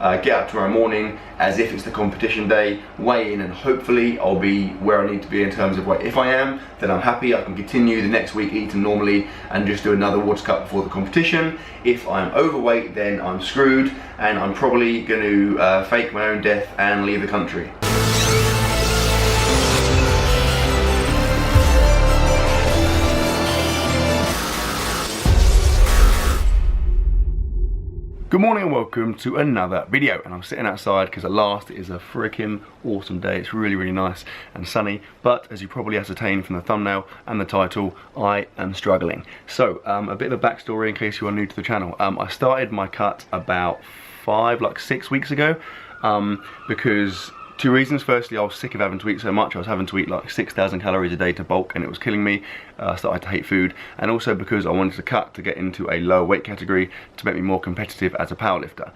get up tomorrow morning as if it's the competition day, weigh in, and hopefully I'll be where I need to be in terms of weight. If I am, then I'm happy. I can continue the next week eating normally and just do another water cut before the competition. If I'm overweight, then I'm screwed, and I'm probably going to fake my own death and leave the country. Good morning and welcome to another video, and I'm sitting outside because at last it is a freaking awesome day. It's really nice and sunny, but as you probably ascertained from the thumbnail and the title, I am struggling. So a bit of a backstory in case you are new to the channel. I started my cut about 6 weeks ago because two reasons. Firstly, I was sick of having to eat so much. I was having to eat like 6,000 calories a day to bulk, and it was killing me. I started to hate food, and also because I wanted to cut to get into a lower weight category to make me more competitive as a powerlifter.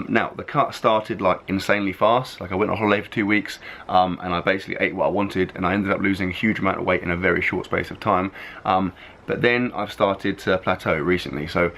Now, the cut started like insanely fast. Like I went on holiday for 2 weeks, and I basically ate what I wanted, and I ended up losing a huge amount of weight in a very short space of time. But then I've started to plateau recently. So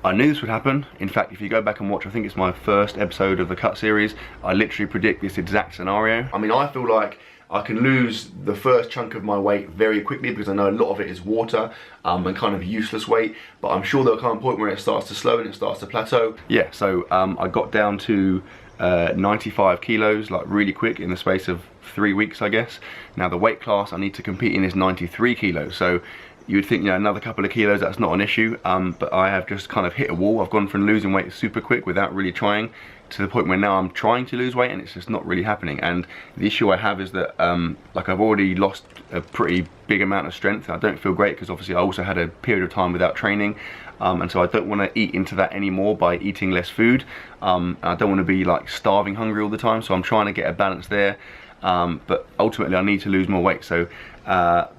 I knew this would happen. In fact, if you go back and watch, I think it's my first episode of the cut series, I literally predict this exact scenario. I mean, I feel like I can lose the first chunk of my weight very quickly because I know a lot of it is water and kind of useless weight, but I'm sure there'll come a point where it starts to slow and it starts to plateau. Yeah, so I got down to 95 kilos like really quick in the space of 3 weeks, I guess. Now the weight class I need to compete in is 93 kilos, so you would think, you know, another couple of kilos, that's not an issue, but I have just kind of hit a wall. I've gone from losing weight super quick without really trying to the point where now I'm trying to lose weight and it's just not really happening. And the issue I have is that like I've already lost a pretty big amount of strength. I don't feel great because obviously I also had a period of time without training, and so I don't want to eat into that anymore by eating less food. I don't want to be like starving hungry all the time, so I'm trying to get a balance there. But ultimately I need to lose more weight. So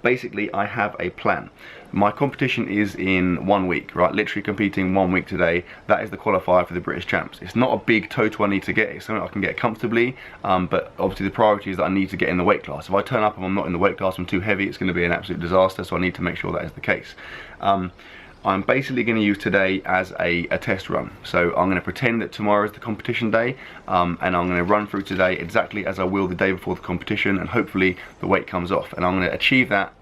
basically I have a plan. My competition is in 1 week, right? Literally competing 1 week today. That is the qualifier for the British Champs. It's not a big total I need to get. It's something I can get comfortably, but obviously the priority is that I need to get in the weight class. If I turn up and I'm not in the weight class, I'm too heavy, it's going to be an absolute disaster, so I need to make sure that is the case. I'm basically going to use today as a test run. So I'm going to pretend that tomorrow is the competition day, and I'm going to run through today exactly as I will the day before the competition, and hopefully the weight comes off. And I'm going to achieve that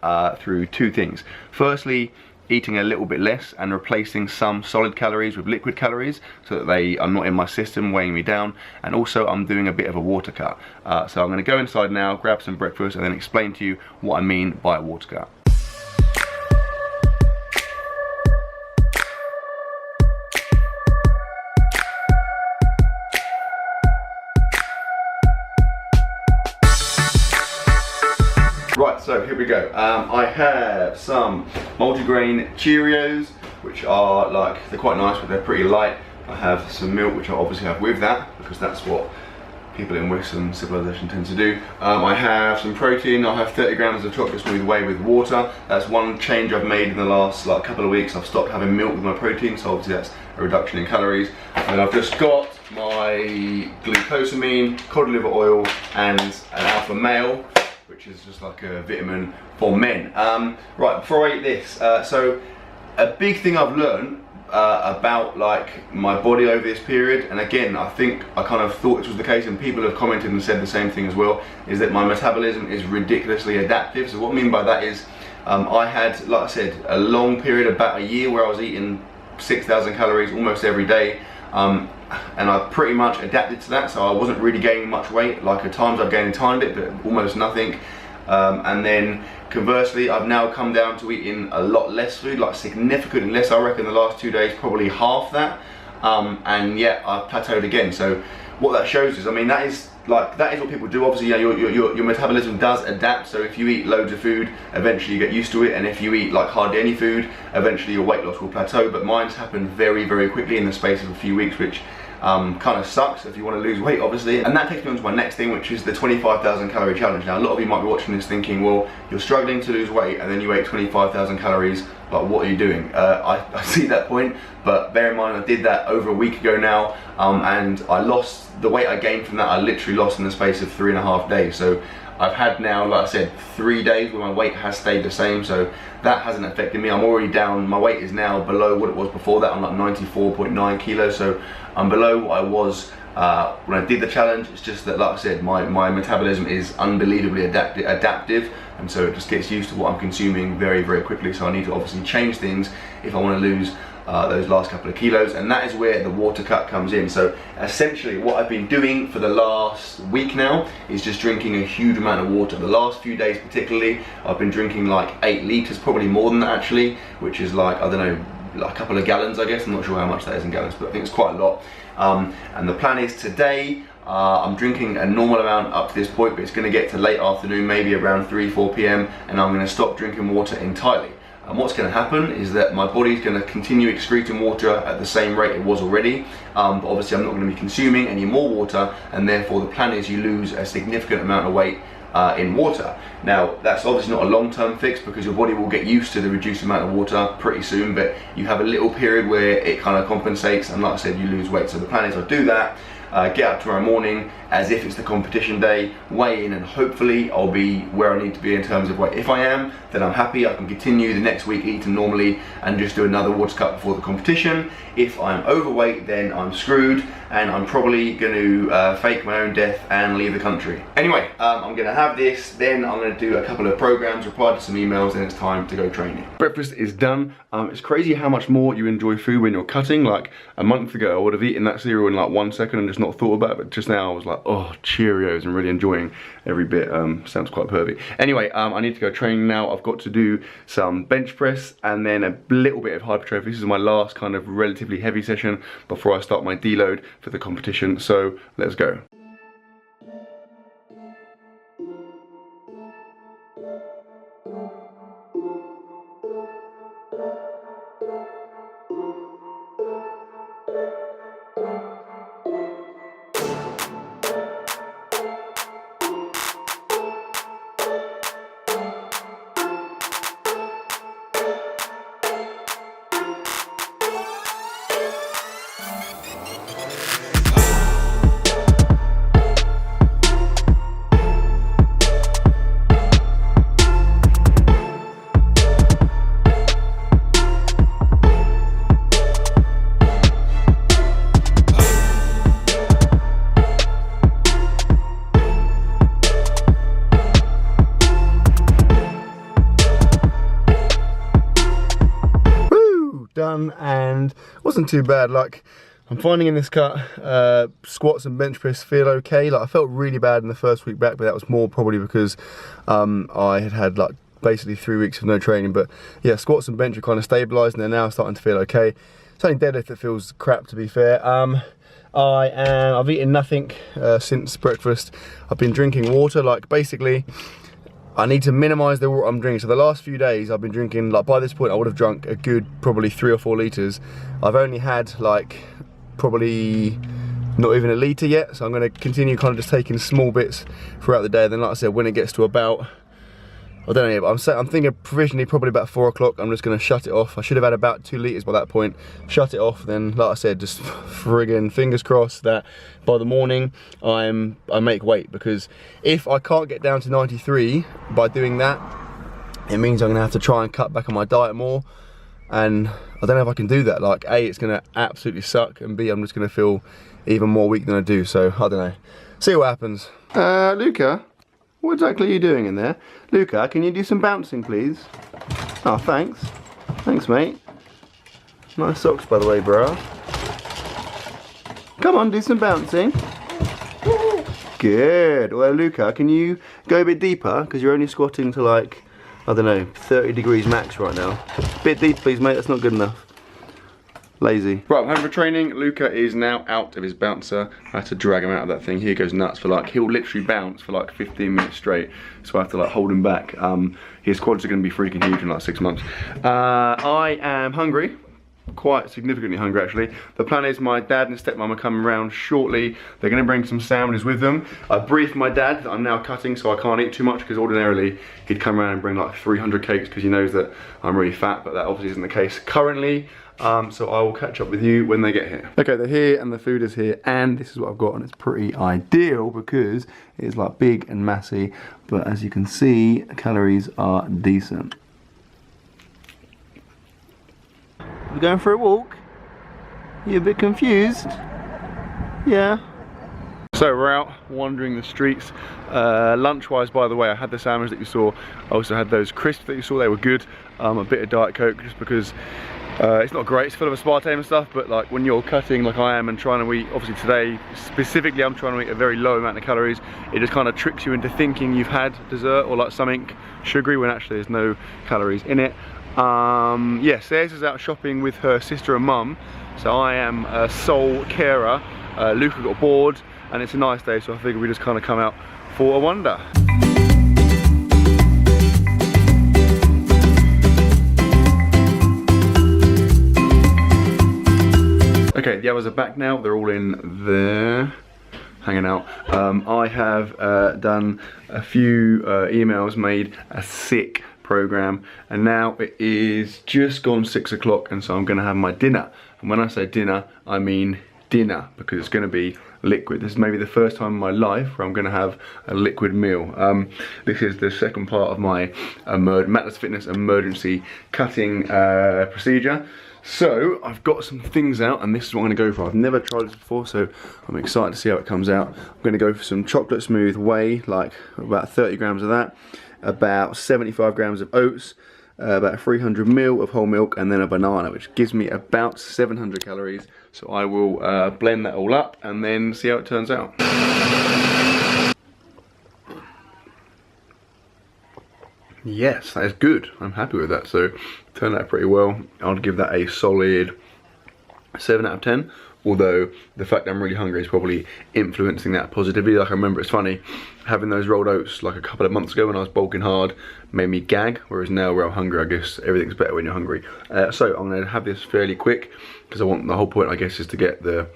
through two things. Firstly, eating a little bit less and replacing some solid calories with liquid calories so that they are not in my system weighing me down. And also I'm doing a bit of a water cut. So I'm going to go inside now, grab some breakfast, and then explain to you what I mean by a water cut. Right, so here we go. I have some multigrain Cheerios, which are like, they're quite nice, but they're pretty light. I have some milk, which I obviously have with that, because that's what people in Western civilization tend to do. I have some protein. I have 30 grams of chocolate smooth whey with water. That's one change I've made in the last couple of weeks. I've stopped having milk with my protein, so obviously that's a reduction in calories. And I've just got my glucosamine, cod liver oil, and an alpha male, which is just like a vitamin for men. Right, before I eat this, so a big thing I've learned about like my body over this period, and again I think I kind of thought this was the case and people have commented and said the same thing as well, is that my metabolism is ridiculously adaptive. So what I mean by that is I had, like I said, a long period, about a year, where I was eating 6,000 calories almost every day, and I pretty much adapted to that, so I wasn't really gaining much weight. Like at times I've gained a tiny bit, but almost nothing. And then conversely, I've now come down to eating a lot less food, like significantly less. I reckon the last 2 days probably half that, and yet I've plateaued again. So what that shows is, I mean, that is what people do. Obviously, you know, your metabolism does adapt. So if you eat loads of food, eventually you get used to it, and if you eat like hardly any food, eventually your weight loss will plateau. But mine's happened very quickly in the space of a few weeks, which kind of sucks if you want to lose weight, obviously. And that takes me on to my next thing, which is the 25,000 calorie challenge. Now a lot of you might be watching this thinking, well, you're struggling to lose weight and then you ate 25,000 calories, like what are you doing? I see that point, but bear in mind I did that over a week ago now, and I lost the weight I gained from that. I literally literally lost in the space of 3.5 days. So I've had now, like I said, 3 days where my weight has stayed the same, so that hasn't affected me. I'm already down, my weight is now below what it was before that. I'm like 94.9 kilos, so I'm below what I was when I did the challenge. It's just that, like I said, my metabolism is unbelievably adaptive, and so it just gets used to what I'm consuming very, very quickly. So I need to obviously change things if I want to lose those last couple of kilos, and that is where the water cut comes in. So essentially what I've been doing for the last week now is just drinking a huge amount of water. The last few days particularly, I've been drinking like 8 litres, probably more than that actually, which is like, I don't know, like a couple of gallons I guess. I'm not sure how much that is in gallons, but I think it's quite a lot. And the plan is today, I'm drinking a normal amount up to this point, but it's going to get to late afternoon, maybe around 3-4 p.m, and I'm going to stop drinking water entirely. And what's going to happen is that my body's going to continue excreting water at the same rate it was already, but obviously I'm not going to be consuming any more water, and therefore the plan is you lose a significant amount of weight in water. Now that's obviously not a long-term fix, because your body will get used to the reduced amount of water pretty soon, but you have a little period where it kind of compensates, and like I said, you lose weight. So the plan is I'll do that, get up tomorrow morning as if it's the competition day, weigh in, and hopefully I'll be where I need to be in terms of weight. If I am, then I'm happy. I can continue the next week eating normally and just do another water cut before the competition. If I'm overweight, then I'm screwed, and I'm probably going to fake my own death and leave the country. Anyway, I'm going to have this, then I'm going to do a couple of programs, reply to some emails, and it's time to go training. Breakfast is done. It's crazy how much more you enjoy food when you're cutting. Like a month ago, I would have eaten that cereal in like 1 second and just not thought about it, but just now I was like, oh, Cheerios, and really enjoying every bit. Sounds quite pervy. Anyway, I need to go training now. I've got to do some bench press and then a little bit of hypertrophy. This is my last kind of relatively heavy session before I start my deload for the competition. So let's go. Done, and wasn't too bad. Like, I'm finding in this cut, squats and bench press feel okay. Like, I felt really bad in the first week back, but that was more probably because I had like basically 3 weeks of no training. But yeah, squats and bench are kind of stabilised, and they're now starting to feel okay. It's only deadlift that feels crap, to be fair. I've eaten nothing since breakfast. I've been drinking water. Like, basically I need to minimise the water I'm drinking. So the last few days I've been drinking, like by this point I would have drunk a good probably 3 or 4 litres. I've only had like probably not even a litre yet, so I'm going to continue kind of just taking small bits throughout the day. Then like I said, when it gets to about, I don't know, but I'm thinking provisionally probably about 4 o'clock, I'm just going to shut it off. I should have had about 2 litres by that point. Shut it off, then like I said, just friggin' fingers crossed that by the morning I make weight, because if I can't get down to 93 by doing that, it means I'm going to have to try and cut back on my diet more, and I don't know if I can do that. Like, A, it's going to absolutely suck, and B, I'm just going to feel even more weak than I do. So I don't know, see what happens. Luca, what exactly are you doing in there? Luca, can you do some bouncing, please? Oh, thanks. Thanks, mate. Nice socks, by the way, bro. Come on, do some bouncing. Good. Well, Luca, can you go a bit deeper? Because you're only squatting to like, I don't know, 30 degrees max right now. A bit deeper, please, mate. That's not good enough. Lazy. Right, I'm home for training. Luca is now out of his bouncer. I had to drag him out of that thing. He goes nuts for like, he'll literally bounce for like 15 minutes straight. So I have to like hold him back. His quads are going to be freaking huge in like 6 months. I am hungry. quite significantly hungry actually. The plan is my dad and stepmom are coming around shortly. They're going to bring some sandwiches with them. I briefed my dad that I'm now cutting so I can't eat too much, because ordinarily he'd come around and bring like 300 cakes because he knows that I'm really fat, but that obviously isn't the case currently. So I will catch up with you when they get here. Okay, they're here and the food is here, and this is what I've got, and it's pretty ideal because it's like big and massy, but as you can see, calories are decent. We're going for a walk? You a bit confused? Yeah. So we're out wandering the streets. Lunch-wise, by the way, I had the sandwich that you saw. I also had those crisps that you saw. They were good. A bit of Diet Coke, just because it's not great. It's full of aspartame and stuff, but like when you're cutting like I am and trying to eat, obviously today specifically I'm trying to eat a very low amount of calories, it just kind of tricks you into thinking you've had dessert or like something sugary when actually there's no calories in it. Yeah, Sayers is out shopping with her sister and mum, so I am a sole carer. Luca got bored and it's a nice day, so I figured we just kind of come out for a wander. Okay, the others are back now. They're all in there, hanging out. I have done a few emails, made a sick program, and now it is just gone 6 o'clock, and so I'm gonna have my dinner. And when I say dinner, I mean dinner, because it's gonna be liquid. This is maybe the first time in my life where I'm gonna have a liquid meal. This is the second part of my Mattdoesfitness emergency cutting procedure. So I've got some things out, and this is what I'm gonna go for. I've never tried this before, so I'm excited to see how it comes out. I'm gonna go for some chocolate smooth whey, like about 30 grams of that, about 75 grams of oats, about 300 ml of whole milk, and then a banana, which gives me about 700 calories. So I will blend that all up and then see how it turns out. Yes, that is good. I'm happy with that. So turned out pretty well. I'll give that a solid 7 out of 10. Although the fact that I'm really hungry is probably influencing that positively. Like I remember, it's funny, having those rolled oats like a couple of months ago when I was bulking hard made me gag, whereas now where I'm hungry, I guess everything's better when you're hungry. So I'm going to have this fairly quick, because I want, the whole point I guess is to get the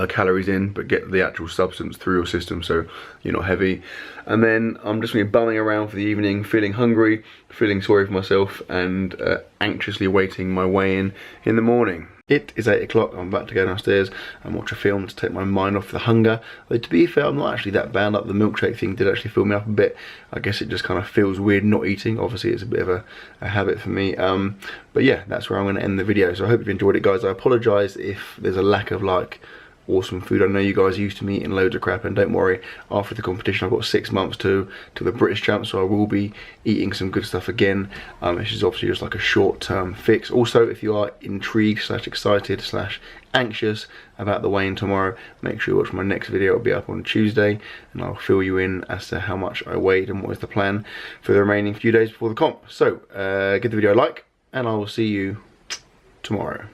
calories in, but get the actual substance through your system so you're not heavy. And then I'm just going to be bumming around for the evening, feeling hungry, feeling sorry for myself, and anxiously waiting my weigh-in in the morning. It is 8 o'clock, I'm about to go downstairs and watch a film to take my mind off the hunger. Though to be fair, I'm not actually that bad. Like the milkshake thing did actually fill me up a bit. I guess it just kind of feels weird not eating. Obviously it's a bit of a habit for me. But yeah, that's where I'm going to end the video. So I hope you've enjoyed it, guys. I apologise if there's a lack of like awesome food. I know you guys are used to me eating loads of crap, and don't worry, after the competition I've got 6 months to the British champ, so I will be eating some good stuff again. This is obviously just like a short-term fix. Also, if you are intrigued / excited / anxious about the weigh-in tomorrow, make sure you watch my next video. It'll be up on Tuesday, and I'll fill you in as to how much I weighed and what is the plan for the remaining few days before the comp. So give the video a like, and I will see you tomorrow.